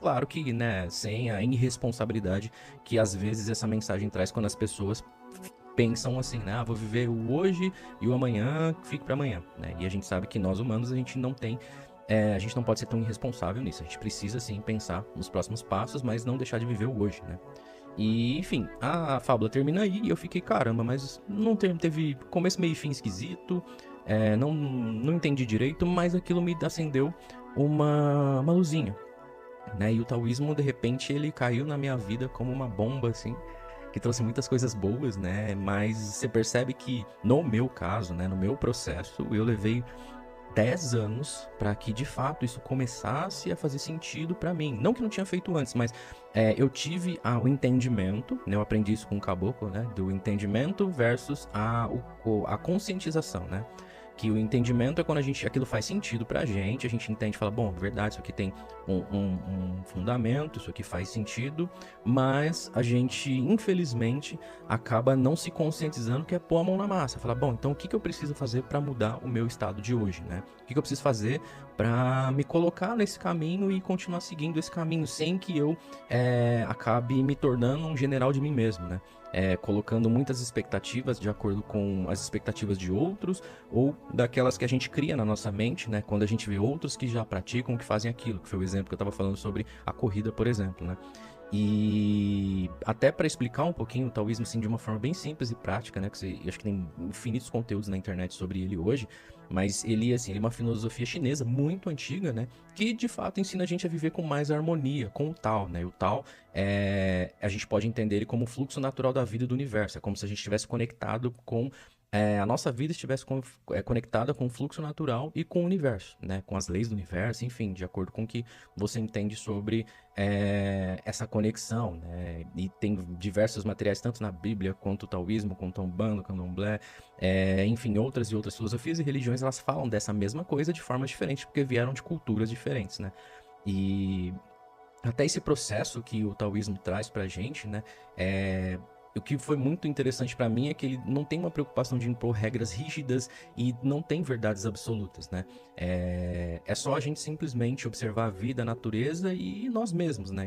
Claro que, né, sem a irresponsabilidade que às vezes essa mensagem traz quando as pessoas pensam assim, né? Ah, vou viver o hoje e o amanhã fico para amanhã, né? E a gente sabe que nós humanos a gente não tem, a gente não pode ser tão irresponsável nisso. A gente precisa sim pensar nos próximos passos, mas não deixar de viver o hoje, né? E, enfim, a fábula termina aí e eu fiquei, caramba, mas não teve começo, meio e fim esquisito, não entendi direito, mas aquilo me acendeu uma luzinha, né? E o taoísmo, de repente, ele caiu na minha vida como uma bomba, assim, que trouxe muitas coisas boas, né? Mas você percebe que, no meu caso, né, no meu processo, eu levei 10 anos para que, de fato, isso começasse a fazer sentido para mim. Não que não tinha feito antes, mas eu tive o entendimento, né? Eu aprendi isso com o caboclo, né? Do entendimento versus a conscientização, né? Que o entendimento é quando aquilo faz sentido pra gente, a gente entende, fala, bom, verdade, isso aqui tem um fundamento, isso aqui faz sentido, mas a gente, infelizmente, acaba não se conscientizando que é pôr a mão na massa. Fala, bom, então o que eu preciso fazer para mudar o meu estado de hoje, né? O que eu preciso fazer para me colocar nesse caminho e continuar seguindo esse caminho sem que eu acabe me tornando um general de mim mesmo, né? Colocando muitas expectativas de acordo com as expectativas de outros ou daquelas que a gente cria na nossa mente, né? Quando a gente vê outros que já praticam, que fazem aquilo, que foi o exemplo que eu estava falando sobre a corrida, por exemplo, né? E até para explicar um pouquinho o taoísmo assim, de uma forma bem simples e prática, né? Que eu acho que tem infinitos conteúdos na internet sobre ele hoje, mas ele, assim, ele é uma filosofia chinesa muito antiga, né? Que de fato ensina a gente a viver com mais harmonia, com o Tao, né? E o Tao, a gente pode entender ele como o fluxo natural da vida e do universo. É como se a gente estivesse conectado com a nossa vida estivesse conectada com o fluxo natural e com o universo, né? Com as leis do universo, enfim, de acordo com o que você entende sobre essa conexão, né? E tem diversos materiais, tanto na Bíblia, quanto o taoísmo, quanto o Umbanda, o Candomblé, enfim, outras e outras filosofias e religiões, elas falam dessa mesma coisa de formas diferentes, porque vieram de culturas diferentes, né? E até esse processo que o taoísmo traz pra gente, né? O que foi muito interessante pra mim é que ele não tem uma preocupação de impor regras rígidas e não tem verdades absolutas, né? É só a gente simplesmente observar a vida, a natureza e nós mesmos, né?